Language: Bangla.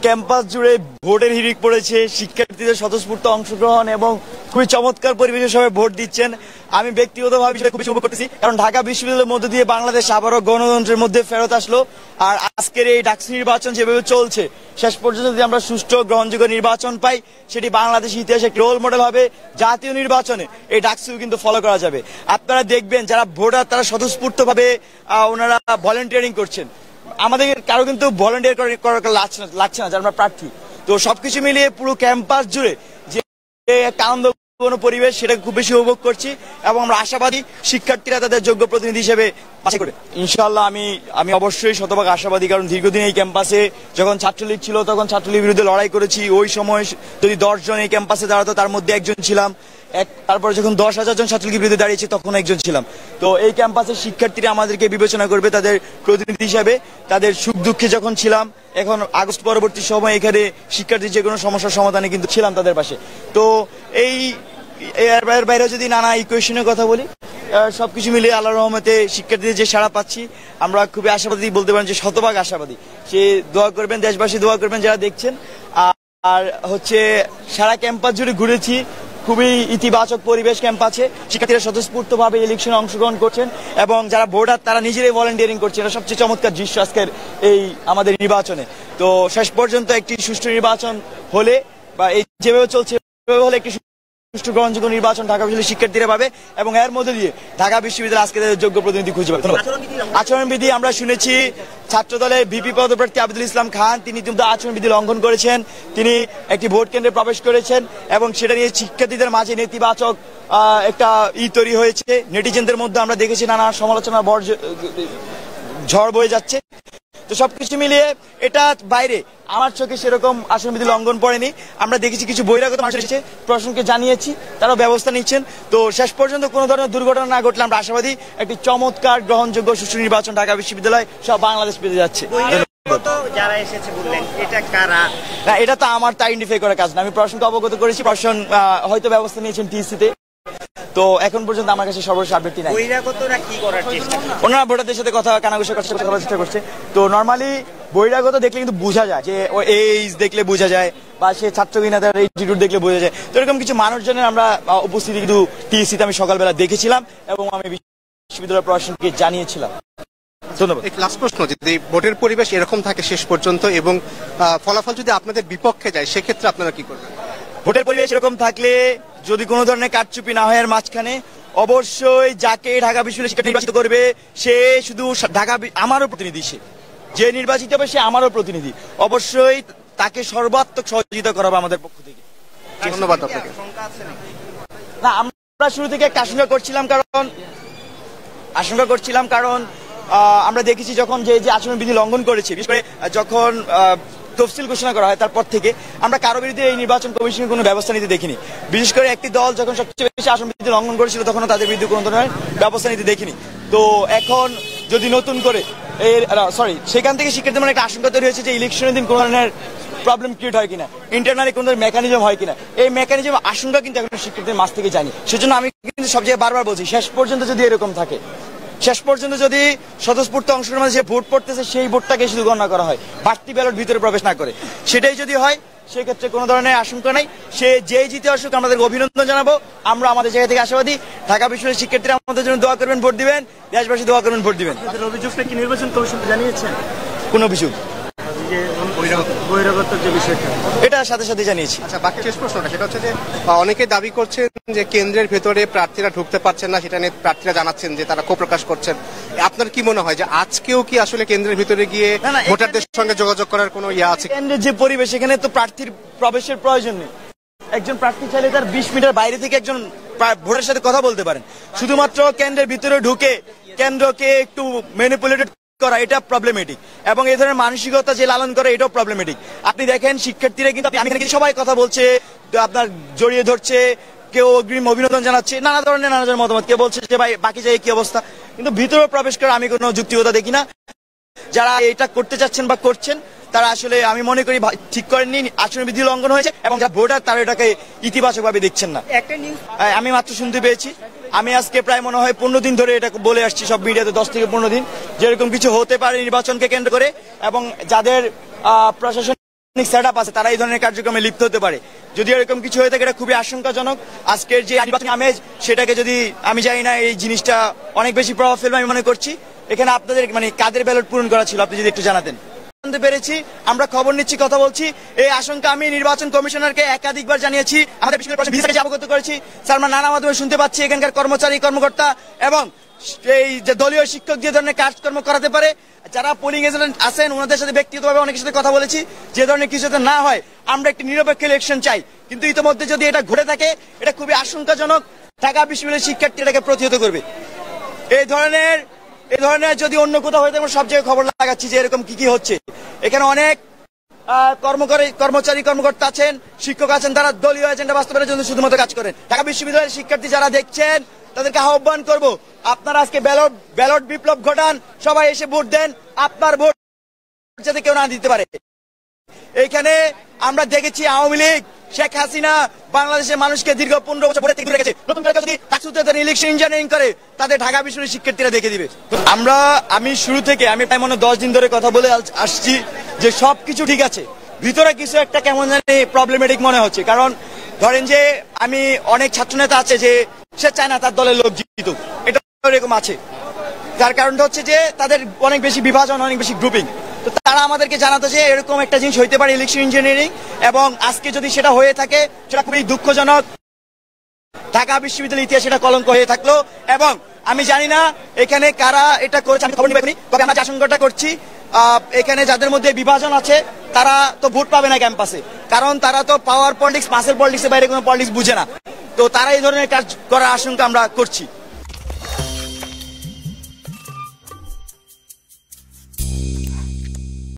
ক্যাম্পাস জুড়ে ভোটের হিড়িক পড়েছে, শিক্ষার্থীদের স্বতঃস্ফূর্ত অংশগ্রহণ এবং খুবই চমৎকার পরিবেশে সবাই ভোট দিচ্ছেন। আমি ব্যক্তিগতভাবে সেটা খুবই শুভ করতেছি, কারণ ঢাকা বিশ্ববিদ্যালয়ের মধ্যে দিয়ে বাংলাদেশ আবারও গণতন্ত্রের মধ্যে ফেরত আসলো। আর আজকের এই ডাকসু নির্বাচন যেভাবে চলছে, শেষ পর্যন্ত যদি আমরা সুষ্ঠু গ্রহণযোগ্য নির্বাচন পাই, সেটি বাংলাদেশের ইতিহাসে একটি রোল মডেল হবে। জাতীয় নির্বাচনে এই ডাকসু কিন্তু ফলো করা যাবে। আপনারা দেখবেন যারা ভোটার তারা স্বতঃস্ফূর্তভাবে ওনারা ভলেন্টিয়ারিং করছেন। আমাদের কারো কিন্তু ভলেন্টিয়ার করার লাগছে না যারা আমরা প্রার্থী। তো সবকিছু মিলিয়ে পুরো ক্যাম্পাস জুড়ে যে একটা আনন্দঘন পরিবেশ, সেটা খুব বেশি উপভোগ করছি এবং আমরা আশাবাদী শিক্ষার্থীরা তাদের যোগ্য প্রতিনিধি হিসেবে বাছাই করে। ইনশাআল্লাহ আমি অবশ্যই শতভাগ আশাবাদী, কারণ দীর্ঘদিন এই ক্যাম্পাসে যখন ছাত্রলীগ ছিল তখন ছাত্রলীগের বিরুদ্ধে লড়াই করেছি। ওই সময় যদি 10 জন এই ক্যাম্পাসে দাঁড়াতো তার মধ্যে একজন ছিলাম। তারপরে যখন 10,000 জন ছাত্রলীগের বিরুদ্ধে দাঁড়িয়েছে তখন একজন ছিলাম। তো এই ক্যাম্পাসের শিক্ষার্থীরা আমাদেরকে বিবেচনা করবে তাদের প্রতিনিধি হিসাবে। তাদের সুখ দুঃখে যখন ছিলাম, এখন আগস্ট পরবর্তী সময় এখানে শিক্ষার্থীর যে কোনো সমস্যার সমাধানে কিন্তু ছিলাম তাদের পাশে। তো এর বাইরে যদি নানা ইকুয়েশনের কথা বলি, সবকিছু মিলিয়ে আল্লাহর রহমতে শিক্ষার্থীদের যে সাড়া পাচ্ছি, আমরা খুবই আশাবাদী, বলতে পারেন যে শতভাগ আশাবাদী। সে দোয়া করবেন, দেশবাসী দোয়া করবেন যারা দেখছেন। আর সারা ক্যাম্পাস জুড়ে ঘুরেছি, খুবই ইতিবাচক পরিবেশ ক্যাম্পাসে। শিক্ষার্থীরা স্বতঃস্ফূর্তভাবে ইলেকশনে অংশগ্রহণ করছেন এবং যারা ভোটার তারা নিজেরাই ভলেন্টিয়ারিং করছেন। এটা সবচেয়ে চমৎকার দৃশ্য আজকের এই আমাদের নির্বাচনে। তো শেষ পর্যন্ত একটি সুষ্ঠু নির্বাচন হলে, বা এই যেভাবে চলছে হলে একটি সুষ্ঠু গ্রহণযোগ্য নির্বাচন ঢাকা বিশ্ববিদ্যালয়ের শিক্ষার্থীরা পাবে এবং এর মধ্যে দিয়ে ঢাকা বিশ্ববিদ্যালয় আজকে যোগ্য প্রতিনিধি খুঁজে পাবে। আচরণবিধি আমরা শুনেছি ছাত্র দলের ভিপি পদপ্রার্থী আবদুল ইসলাম খান তিনি কিন্তু আচরণবিধি লঙ্ঘন করেছেন। তিনি একটি ভোট কেন্দ্রে প্রবেশ করেছেন এবং সেটা নিয়ে শিক্ষার্থীদের মাঝে নেতিবাচক একটা তৈরি হয়েছে। নেটিজেনদের মধ্যে আমরা দেখেছি নানা সমালোচনা ঝড় বয়ে যাচ্ছে। তো সবকিছু মিলিয়ে এটা বাইরে আমার চোখে সেরকম আচরণবিধি লঙ্ঘন পড়েনি। আমরা দেখেছি কিছু বহিরাগত মানুষ এসেছে, প্রশাসনকে জানিয়েছি, তারাও ব্যবস্থা নিচ্ছেন। তো শেষ পর্যন্ত কোনো ধরনের দুর্ঘটনা না ঘটলে আমরা আশাবাদী একটি চমৎকার গ্রহণযোগ্য সুষ্ঠু নির্বাচন ঢাকা বিশ্ববিদ্যালয় সব বাংলাদেশ পেতে যাচ্ছে। যারা এসেছে বললেন এটা কারা? না, এটা তো আমার আইডেন্টিফাই করার কাজ না। আমি প্রশাসনকে অবগত করেছি, প্রশাসন হয়তো ব্যবস্থা নিয়েছেন টিসিতে। তো এখন পর্যন্ত আমার কাছে সর্বশেষ আপডেট নাই। বহিরাগতরা কি করার চেষ্টা করছে? ওনারা ভোটারদের সাথে কথা কানাঘুষা করছে, কথা বলার চেষ্টা করছে। তো নর্মালি বহিরাগত দেখলে কিন্তু বোঝা যায়, যে এইজ দেখলে বোঝা যায়, বা সে ছাত্র কিনা তার অ্যাটিটিউড দেখলে বোঝা যায়। তো এরকম কিছু মানুষজনের আমরা উপস্থিতি কিন্তু টিএসসিতে আমি সকালবেলা দেখেছিলাম এবং আমি বিশ্ববিদ্যালয় প্রশাসনকে জানিয়েছিলাম। ধন্যবাদ। লাস্ট প্রশ্ন, যদি ভোটের পরিবেশ এরকম থাকে শেষ পর্যন্ত এবং ফলাফল যদি আপনাদের বিপক্ষে যায়, সেক্ষেত্রে আপনারা কি করবেন? ভোটের পরিবেশ এরকম থাকলে যদি কোনো ধরনের কারচুপি না হয় এর মাঝখানে, অবশ্যই যাকে ঢাকা বিশ্ববিদ্যালয় শিক্ষা নির্বাচিত করবে সে শুধু ঢাকা আমারও প্রতিনিধি, যে নির্বাচিত হবে সে আমারও প্রতিনিধি। অবশ্যই তাকে সর্বাত্মক সহযোগিতা করা হবে আমাদের পক্ষ থেকে। ধন্যবাদ আপনাকে। না, আমরা শুরু থেকে একটা আশঙ্কা করছিলাম কারণ আমরা দেখেছি যখন যে আচরণবিধি লঙ্ঘন করেছে, বিশেষ করে যখন তফসিল ঘোষণা করা হয় তারপর থেকে আমরা কারো বিরুদ্ধে এই নির্বাচন কমিশনের কোনো ব্যবস্থা নিতে দেখিনি। বিশেষ করে একটি দল যখন সবচেয়ে বেশি আচরণবিধি লঙ্ঘন করেছিল তখন তাদের বিরুদ্ধে কোনো ধরনের ব্যবস্থা নিতে দেখিনি। তো এখন যদি নতুন করে সেখান থেকে শিক্ষার্থীদের মনে একটা আশঙ্কা তৈরি হয়েছে যে ইলেকশনের দিন কোনো ধরনের প্রবলেম ক্রিয়েট হয় কিনা, ইন্টারনালি কোনো ধরনের মেকানিজম হয় কিনা। এই মেকানিজম আশঙ্কা কিন্তু এখন শিক্ষার্থীদের মাঝ থেকে জানি। সেজন্য আমি কিন্তু সব জায়গায় বারবার বলছি, শেষ পর্যন্ত যদি এরকম থাকে, শেষ পর্যন্ত যদি স্বতঃস্ফূর্ত অংশগ্রহণ যে ভোট পড়তেছে সেই ভোটটাকে শুধু গণনা করা হয়, বাড়তি ব্যালট ভিতরে প্রবেশ না করে, সেটাই যদি হয় সেক্ষেত্রে কোনো ধরনের আশঙ্কা নাই। সে যেই জিতে আসুক আমাদের অভিনন্দন জানাবো। আমরা আমাদের জায়গা থেকে আশাবাদী ঢাকা বিশ্ববিদ্যালয়ের শিক্ষার্থীরা আমাদের জন্য দোয়া করবেন, ভোট দিবেন, দেশবাসী দোয়া করবেন, ভোট দিবেন। অভিযোগটা কি নির্বাচন কমিশন জানিয়েছেন? কোন অভিযোগ? বহিরাগত যে বিষয়টা, এটা সাথে সাথে জানিয়েছি। আচ্ছা, বাকি শেষ প্রশ্নটা সেটা হচ্ছে যে অনেকে দাবি করছেন যে কেন্দ্রের ভেতরে প্রার্থীরা ঢুকতে পারছেন না, সেটা নিয়ে প্রার্থীরা জানাচ্ছেন যে তারা ক্ষোভ প্রকাশ করছেন। আপনার কি মনে হয় যে আজকেও কি আসলে কেন্দ্রের ভিতরে গিয়ে ভোটারদের সঙ্গে যোগাযোগ করার কোনো আছে? কেন্দ্রের যে পরিবেশ, এখানে তো প্রার্থীর প্রবেশের প্রয়োজন নেই। একজন প্রার্থী চাইলে তার 20 মিটার বাইরে থেকে একজন ভোটারের সাথে কথা বলতে পারেন। শুধুমাত্র কেন্দ্রের ভিতরে ঢুকে কেন্দ্রকে একটু ম্যানিপুলেটেড করা, এটা প্রবলেমেটিক, এবং এই ধরনের মানসিকতা যে লালন করে এটাও প্রবলেমেটিক। আপনি দেখেন শিক্ষার্থীরা কিন্তু সবাই কথা বলছে, আপনার জড়িয়ে ধরছে, কেউ অগ্রিম অভিনন্দন জানাচ্ছে, নানা ধরনের মতামত, কেউ বলছে যে ভাই বাকি জায়গায় কি অবস্থা, কিন্তু ভিতরে প্রবেশ করে আমি কোনো যুক্তিকতা দেখি না। যারা এটা করতে চাচ্ছেন বা করছেন তারা আসলে আমি মনে করি ঠিক করেননি, আচরণবিধি লঙ্ঘন হয়েছে, এবং যারা ভোটার তারা এটাকে ইতিবাচক ভাবে দেখছেন না। আমি মাত্র শুনতে পেয়েছি, আমি আজকে প্রায় মনে হয় 15 দিন ধরে এটা বলে আসছি সব মিডিয়াতে, 10 থেকে 15 দিন, যেরকম কিছু হতে পারে নির্বাচনকে কেন্দ্র করে, এবং যাদের প্রশাসন সেটআপ আছে তারা এই ধরনের কার্যক্রমে লিপ্ত হতে পারে। যদি এরকম কিছু হয়ে থাকে এটা খুবই আশঙ্কাজনক। আজকের যে নির্বাচনী আমেজ সেটাকে যদি আমি জানি না এই জিনিসটা অনেক বেশি প্রভাব ফেলবে আমি মনে করছি। এখানে আপনাদের মানে কাদের ব্যালট পূরণ করা ছিল আপনি যদি একটু জানাতেন। জানতে পেরেছি, আমরা খবর নিচ্ছি, কথা বলছি। এই আশঙ্কা আমি নির্বাচন কমিশনারকে একাধিকবার জানিয়েছি, আমাদের বিষয়ে অবগত করেছি। স্যার আমরা নানা মাধ্যমে শুনতে পাচ্ছি এখানকার কর্মচারী কর্মকর্তা এবং এই যে দলীয় শিক্ষক যে ধরনের কাজকর্ম করাতে পারে, যারা পোলিং এজেন্ট আছেন ওনাদের সাথে ব্যক্তিগতভাবে অনেকের সাথে কথা বলেছি, যে ধরনের কিছু যাতে না হয় আমরা একটি নিরপেক্ষ ইলেকশন চাই। কিন্তু ইতিমধ্যে যদি এটা ঘটে থাকে এটা খুবই আশঙ্কাজনক। ঢাকা বিশ্ববিদ্যালয়ের শিক্ষার্থী এটাকে প্রতিহত করবে। এই ধরনের যদি অন্য কোথাও হয়ে থাকে আমরা সব জায়গায় খবর লাগাচ্ছি যে এরকম কি হচ্ছে। এখানে অনেক কর্মচারী কর্মকর্তা আছেন, শিক্ষক আছেন, তারা দলীয় এজেন্ডা বাস্তবায়নের জন্য শুধুমাত্র কাজ করেন। ঢাকা বিশ্ববিদ্যালয়ের শিক্ষার্থী যারা দেখছেন তাদেরকে আহ্বান করব, আপনারা আজকে ব্যালট বিপ্লব ঘটান, সবাই এসে ভোট দেন। আপনার ভোট যাতে কেউ না দিতে পারে। এইখানে আমরা দেখেছি আওয়ামী লীগ, শেখ হাসিনা বাংলাদেশের মানুষকে দীর্ঘ 15 বছর ভোট থেকে দূরে রেখেছে। নতুন করে যদি ইলেকশন ইঞ্জিনিয়ারিং করে তাদের ঢাকা বিশ্ববিদ্যালয়ের শিক্ষার্থীরা দেখে দিবে। আমি শুরু থেকে আমি প্রায় 10 দিন ধরে কথা বলে আসছি যে সবকিছু ঠিক আছে, ভিতরে কিছু একটা কেমন জানি প্রবলেমেটিক মনে হচ্ছে। কারণ ধরেন যে আমি অনেক ছাত্রনেতা আছে যে সে চায় না তার দলের লোক জিতুক, এটা এরকম আছে। তার কারণটা হচ্ছে যে তাদের অনেক বেশি বিভাজন, অনেক বেশি গ্রুপিং। তো তারা আমাদেরকে জানাতো যে এরকম একটা জিনিস হইতে পারে ইলেকশন ইঞ্জিনিয়ারিং, এবং আজকে যদি সেটা হয়ে থাকে সেটা খুবই দুঃখজনক। ঢাকা বিশ্ববিদ্যালয়ের ইতিহাসে এটা কলঙ্ক হয়ে থাকলো। এবং আমি জানি না এখানে কারা এটা করেছে, আমি খবর নিব এখনই। তবে আমরা যে আশঙ্কাটা করছি এখানে যাদের মধ্যে বিভাজন আছে তারা তো ভোট পাবে না ক্যাম্পাসে, কারণ তারা তো পাওয়ার পলিটিক্স, মাসের পলিটিক্সের বাইরে কোনো পলিটিক্স বুঝে না। তো তারা এই ধরনের কাজ করার আশঙ্কা আমরা করছি।